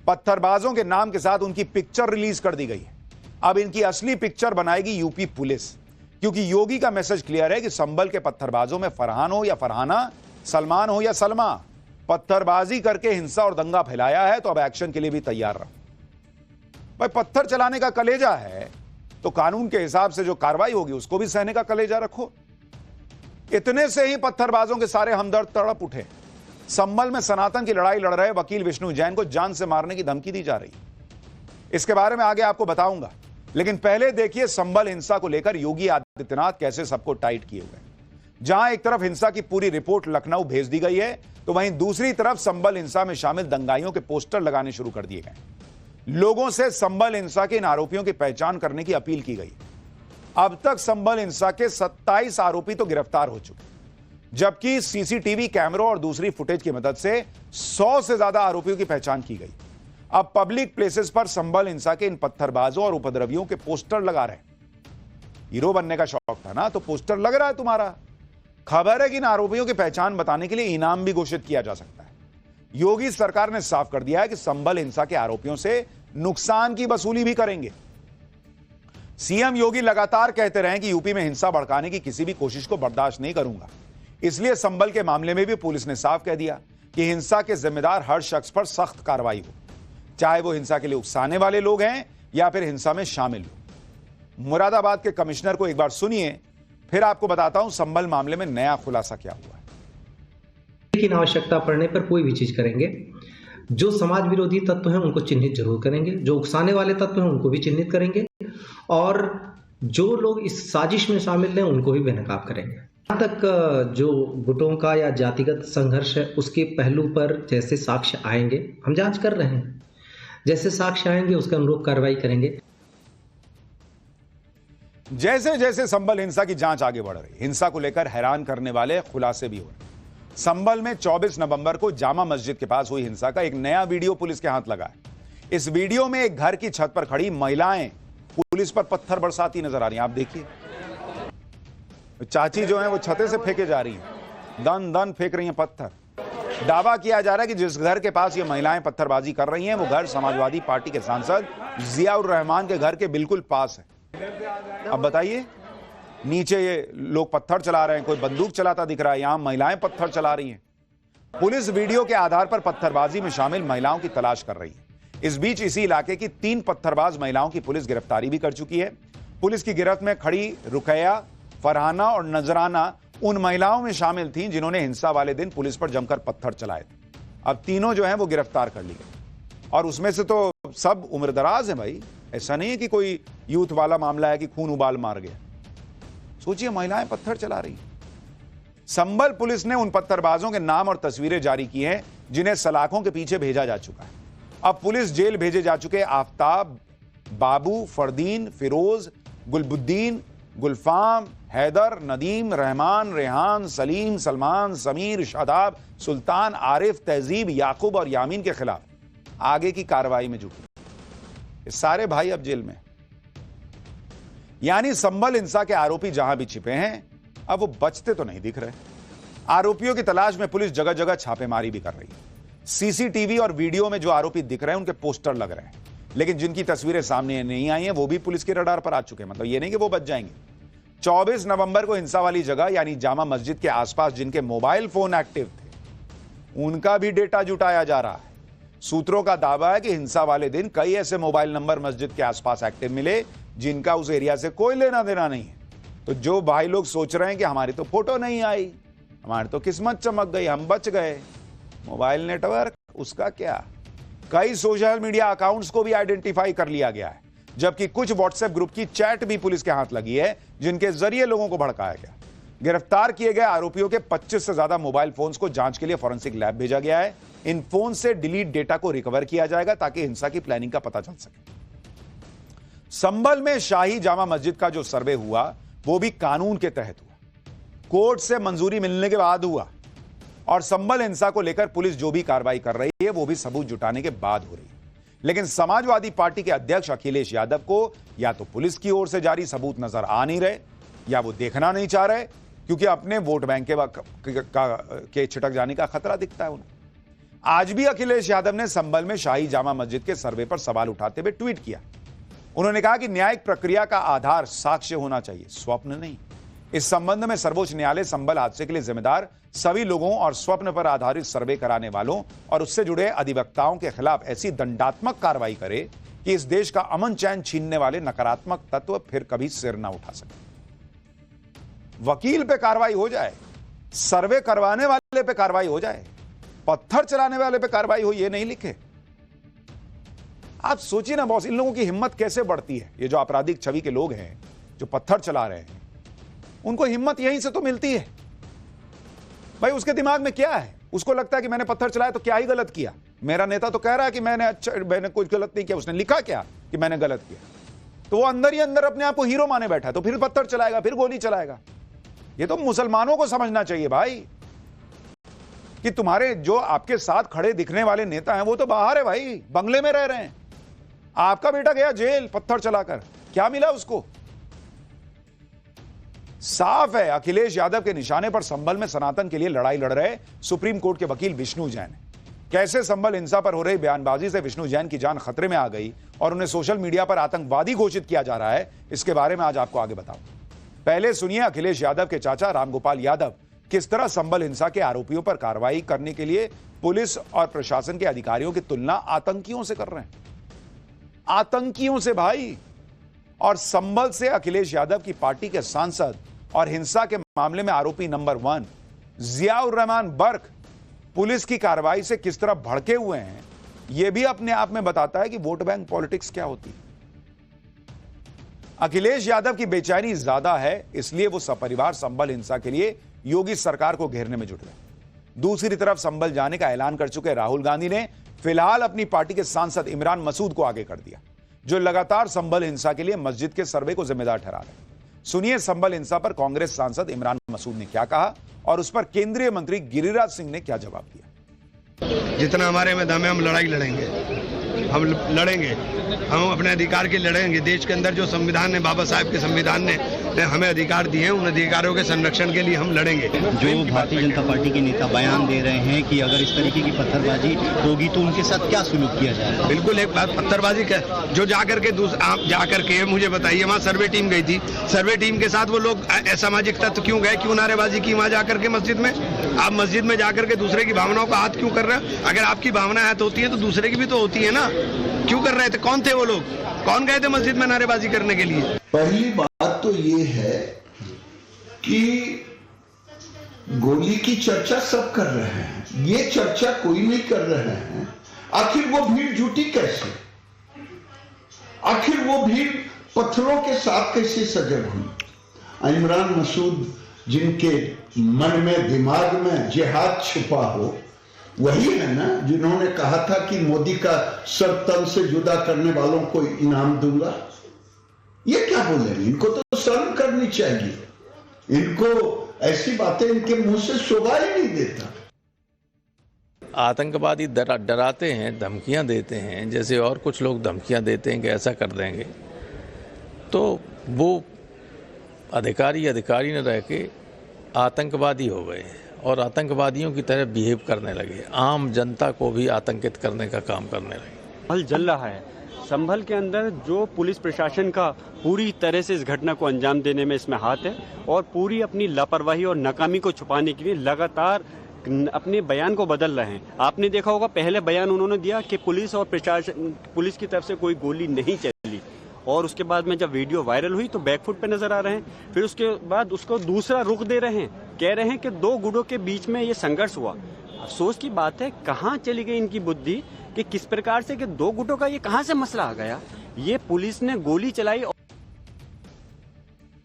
पत्थरबाजों के नाम के साथ उनकी पिक्चर रिलीज कर दी गई है। अब इनकी असली पिक्चर बनाएगी यूपी पुलिस, क्योंकि योगी का मैसेज क्लियर है कि संभल के पत्थरबाजों में फरहान हो या फरहाना, सलमान हो या सलमा, पत्थरबाजी करके हिंसा और दंगा फैलाया है तो अब एक्शन के लिए भी तैयार रहो। भाई पत्थर चलाने का कलेजा है तो कानून के हिसाब से जो कार्रवाई होगी उसको भी सहने का कलेजा रखो। इतने से ही पत्थरबाजों के सारे हमदर्द तड़प उठे। संभल में सनातन की लड़ाई लड़ रहे वकील विष्णु जैन को जान से मारने की धमकी दी जा रही है। इसके बारे में आगे आपको बताऊंगा, लेकिन पहले देखिए संभल हिंसा को लेकर योगी आदित्यनाथ कैसे सबको टाइट किए हुए। जहां एक तरफ हिंसा की पूरी रिपोर्ट लखनऊ भेज दी गई है तो वहीं दूसरी तरफ संभल हिंसा में शामिल दंगाइयों के पोस्टर लगाने शुरू कर दिए गए। लोगों से संभल हिंसा के इन आरोपियों की पहचान करने की अपील की गई। अब तक संभल हिंसा के 27 आरोपी तो गिरफ्तार हो चुके, जबकि सीसीटीवी कैमरों और दूसरी फुटेज की मदद से 100 से ज्यादा आरोपियों की पहचान की गई। अब पब्लिक प्लेसेस पर संभल हिंसा के इन पत्थरबाजों और उपद्रवियों के पोस्टर लगा रहे। हीरो बनने का शौक था ना, तो पोस्टर लग रहा है तुम्हारा। खबर है कि इन आरोपियों की पहचान बताने के लिए इनाम भी घोषित किया जा सकता है। योगी सरकार ने साफ कर दिया है कि संभल हिंसा के आरोपियों से नुकसान की वसूली भी करेंगे। सीएम योगी लगातार कहते रहे कि यूपी में हिंसा भड़काने की किसी भी कोशिश को बर्दाश्त नहीं करूंगा। इसलिए संभल के मामले में भी पुलिस ने साफ कह दिया कि हिंसा के जिम्मेदार हर शख्स पर सख्त कार्रवाई हो, चाहे वो हिंसा के लिए उकसाने वाले लोग हैं या फिर हिंसा में शामिल लोग। मुरादाबाद के कमिश्नर को एक बार सुनिए, फिर आपको बताता हूं संभल मामले में नया खुलासा क्या हुआ है। लेकिन आवश्यकता पड़ने पर कोई भी चीज करेंगे। जो समाज विरोधी तत्व हैं उनको चिन्हित जरूर करेंगे, जो उकसाने वाले तत्व हैं उनको भी चिन्हित करेंगे, और जो लोग इस साजिश में शामिल हैं उनको भी बेनकाब करेंगे। यहाँ तक जो गुटों का या जातिगत संघर्ष है उसके पहलू पर जैसे साक्ष्य आएंगे, हम जांच कर रहे हैं, जैसे साक्ष्य आएंगे उसके अनुरूप कार्रवाई करेंगे। जैसे जैसे संभल हिंसा की जांच आगे बढ़ रही, हिंसा को लेकर हैरान करने वाले खुलासे भी हो रहे। संभल में 24 नवंबर को जामा मस्जिद के पास हुई हिंसा का एक नया वीडियो पुलिस के हाथ लगा है। इस वीडियो में एक घर की छत पर खड़ी महिलाएं पुलिस पर पत्थर बरसाती नजर आ रही हैं। आप देखिए, चाची जो है वो छते से फेंके जा रही हैं, दन दन फेंक रही हैं पत्थर। दावा किया जा रहा है कि जिस घर के पास ये महिलाएं पत्थरबाजी कर रही हैं वो घर समाजवादी पार्टी के सांसद जियाउर रहमान के घर के बिल्कुल पास है। अब बताइए, नीचे ये लोग पत्थर चला रहे हैं, कोई बंदूक चलाता दिख रहा है, यहां महिलाएं पत्थर चला रही हैं। पुलिस वीडियो के आधार पर पत्थरबाजी में शामिल महिलाओं की तलाश कर रही है। इस बीच इसी इलाके की 3 पत्थरबाज महिलाओं की पुलिस गिरफ्तारी भी कर चुकी है। पुलिस की गिरफ्त में खड़ी रुकैया, फरहाना और नजराना उन महिलाओं में शामिल थीं जिन्होंने हिंसा वाले दिन पुलिस पर जमकर पत्थर चलाए थे। अब तीनों जो हैं वो गिरफ्तार कर ली गई, और उसमें से तो सब उम्रदराज हैं भाई। ऐसा नहीं है कि कोई यूथ वाला मामला है कि खून उबाल मार गया। सोचिए, महिलाएं पत्थर चला रही। संभल पुलिस ने उन पत्थरबाजों के नाम और तस्वीरें जारी की हैं जिन्हें सलाखों के पीछे भेजा जा चुका है। अब पुलिस जेल भेजे जा चुके आफताब, बाबू, फरदीन, फिरोज, गुलबुद्दीन, गुलफाम, हैदर, नदीम, रहमान, रेहान, सलीम, सलमान, समीर, शादाब, सुल्तान, आरिफ, तहजीब, याकूब और यामीन के खिलाफ आगे की कार्रवाई में जुटी। ये सारे भाई अब जेल में। यानी संभल हिंसा के आरोपी जहां भी छिपे हैं अब वो बचते तो नहीं दिख रहे। आरोपियों की तलाश में पुलिस जगह जगह छापेमारी भी कर रही है। सीसीटीवी और वीडियो में जो आरोपी दिख रहे हैं उनके पोस्टर लग रहे हैं, लेकिन जिनकी तस्वीरें सामने नहीं आई हैं वो भी पुलिस के रडार पर आ चुके हैं। मतलब ये नहीं कि वो बच जाएंगे। 24 नवंबर को हिंसा वाली जगह यानी जामा मस्जिद के आसपास जिनके मोबाइल फोन एक्टिव थे उनका भी डेटा जुटाया जा रहा है। सूत्रों का दावा है कि हिंसा वाले दिन कई ऐसे मोबाइल नंबर मस्जिद के आसपास एक्टिव मिले जिनका उस एरिया से कोई लेना देना नहीं है। तो जो भाई लोग सोच रहे हैं कि हमारी तो फोटो नहीं आई, हमारी तो किस्मत चमक गई, हम बच गए, मोबाइल नेटवर्क उसका क्या। कई सोशल मीडिया अकाउंट्स को भी आइडेंटिफाई कर लिया गया है, जबकि कुछ व्हाट्सएप ग्रुप की चैट भी पुलिस के हाथ लगी है जिनके जरिए लोगों को भड़काया गया। गिरफ्तार किए गए आरोपियों के 25 से ज्यादा मोबाइल फोन्स को जांच के लिए फॉरेंसिक लैब भेजा गया है। इन फोन से डिलीट डेटा को रिकवर किया जाएगा ताकि हिंसा की प्लानिंग का पता चल सके। संभल में शाही जामा मस्जिद का जो सर्वे हुआ वो भी कानून के तहत हुआ, कोर्ट से मंजूरी मिलने के बाद हुआ, और संभल हिंसा को लेकर पुलिस जो भी कार्रवाई कर रही है वो भी सबूत जुटाने के बाद हो रही है। लेकिन समाजवादी पार्टी के अध्यक्ष अखिलेश यादव को या तो पुलिस की ओर से जारी सबूत नजर आ नहीं रहे या वो देखना नहीं चाह रहे, क्योंकि अपने वोट बैंक के छिटक जाने का खतरा दिखता है उन्हें। आज भी अखिलेश यादव ने संभल में शाही जामा मस्जिद के सर्वे पर सवाल उठाते हुए ट्वीट किया। उन्होंने कहा कि न्यायिक प्रक्रिया का आधार साक्ष्य होना चाहिए, स्वप्न नहीं। इस संबंध में सर्वोच्च न्यायालय संभल हादसे के लिए जिम्मेदार सभी लोगों और स्वप्न पर आधारित सर्वे कराने वालों और उससे जुड़े अधिवक्ताओं के खिलाफ ऐसी दंडात्मक कार्रवाई करे कि इस देश का अमन चैन छीनने वाले नकारात्मक तत्व फिर कभी सिर न उठा सके। वकील पे कार्रवाई हो जाए, सर्वे करवाने वाले पे कार्रवाई हो जाए, पत्थर चलाने वाले पे कार्रवाई हो, ये नहीं लिखे। आप सोचिए ना बॉस, इन लोगों की हिम्मत कैसे बढ़ती है। ये जो आपराधिक छवि के लोग हैं जो पत्थर चला रहे हैं, उनको हिम्मत यहीं से तो मिलती है। भाई उसके दिमाग में क्या है? उसको लगता है कि मैंने पत्थर चलाया तो क्या ही गलत किया। मेरा नेता तो कह रहा है कि मैंने कुछ गलत नहीं किया, उसने लिखा क्या कि मैंने गलत किया। तो वो अंदर ही अंदर अपने आप को हीरो माने बैठा है, तो फिर पत्थर चलाएगा, फिर गोली चलाएगा। ये तो मुसलमानों को समझना चाहिए भाई कि तुम्हारे जो आपके साथ खड़े दिखने वाले नेता हैं वो तो बाहर है भाई, बंगले में रह रहे हैं। आपका बेटा गया जेल पत्थर चलाकर, क्या मिला उसको? साफ है अखिलेश यादव के निशाने पर संभल में सनातन के लिए लड़ाई लड़ रहे सुप्रीम कोर्ट के वकील विष्णु जैन। कैसे संभल हिंसा पर हो रही बयानबाजी से विष्णु जैन की जान खतरे में आ गई और उन्हें सोशल मीडिया पर आतंकवादी घोषित किया जा रहा है, इसके बारे में आज आपको आगे बताऊं। पहले सुनिए अखिलेश यादव के चाचा रामगोपाल यादव किस तरह संभल हिंसा के आरोपियों पर कार्रवाई करने के लिए पुलिस और प्रशासन के अधिकारियों की तुलना आतंकियों से कर रहे हैं। आतंकियों से भाई। और संभल से अखिलेश यादव की पार्टी के सांसद और हिंसा के मामले में आरोपी नंबर 1 जियाउर रहमान बर्क पुलिस की कार्रवाई से किस तरह भड़के हुए हैं, यह भी अपने आप में बताता है कि वोट बैंक पॉलिटिक्स क्या होती है। अखिलेश यादव की बेचैनी ज्यादा है, इसलिए वो सपरिवार संभल हिंसा के लिए योगी सरकार को घेरने में जुट गए। दूसरी तरफ संभल जाने का ऐलान कर चुके राहुल गांधी ने फिलहाल अपनी पार्टी के सांसद इमरान मसूद को आगे कर दिया, जो लगातार संभल हिंसा के लिए मस्जिद के सर्वे को जिम्मेदार ठहरा रहे। सुनिए संभल हिंसा पर कांग्रेस सांसद इमरान मसूद ने क्या कहा और उस पर केंद्रीय मंत्री गिरिराज सिंह ने क्या जवाब दिया। जितना हमारे में दम है हम लड़ाई लड़ेंगे, हम लड़ेंगे, हम अपने अधिकार के लड़ेंगे। देश के अंदर जो संविधान ने, बाबा साहब के संविधान ने हमें अधिकार दिए हैं, उन अधिकारों के संरक्षण के लिए हम लड़ेंगे। जो भारतीय जनता पार्टी के नेता बयान दे रहे हैं कि अगर इस तरीके की पत्थरबाजी होगी तो उनके साथ क्या सुलूक किया जाएगा? बिल्कुल एक बात, पत्थरबाजी जो जाकर के मुझे बताइए, वहाँ सर्वे टीम गई थी, सर्वे टीम के साथ वो लोग असामाजिक तत्व क्यों गए, क्यों नारेबाजी की वहाँ जाकर के मस्जिद में? आप मस्जिद में जाकर के दूसरे की भावनाओं का हाथ क्यों कर रहे हैं? अगर आपकी भावना हाथ होती है तो दूसरे की भी तो होती है ना। क्यों कर रहे थे? कौन थे वो लोग? कौन गए थे मस्जिद में नारेबाजी करने के लिए? पहली बात तो ये है कि गोली की चर्चा सब कर रहे हैं, ये चर्चा कोई नहीं कर रहे हैं। आखिर वो भीड़ जुटी कैसे? आखिर वो भीड़ पत्थरों के साथ कैसे सजग हुई? इमरान मसूद जिनके मन में, दिमाग में जिहाद छुपा हो, वही है ना जिन्होंने कहा था कि मोदी का सर तन से जुदा करने वालों को इनाम दूंगा। ये क्या बोलेंगे? इनको तो शर्म करनी चाहिए। इनको ऐसी बातें इनके मुंह से शोभा ही नहीं देता। आतंकवादी डराते हैं, धमकियां देते हैं, जैसे और कुछ लोग धमकियां देते हैं कि ऐसा कर देंगे, तो वो अधिकारी न रह के आतंकवादी हो गए और आतंकवादियों की तरह बिहेव करने लगे, आम जनता को भी आतंकित करने का काम करने लगे। संभल जल रहा है। संभल के अंदर जो पुलिस प्रशासन का पूरी तरह से इस घटना को अंजाम देने में इसमें हाथ है और पूरी अपनी लापरवाही और नाकामी को छुपाने के लिए लगातार अपने बयान को बदल रहे हैं। आपने देखा होगा पहले बयान उन्होंने दिया कि पुलिस और प्रशासन, पुलिस की तरफ से कोई गोली नहीं चली, और उसके बाद में जब वीडियो वायरल हुई तो बैकफुट पे नजर आ रहे हैं। फिर उसके बाद उसको दूसरा रुख दे रहे हैं, कह रहे हैं कि 2 गुटों के बीच में ये संघर्ष हुआ। अफसोस की बात है, कहाँ चली गई इनकी बुद्धि कि किस प्रकार से कि 2 गुटों का ये कहाँ से मसला आ गया। ये पुलिस ने गोली चलाई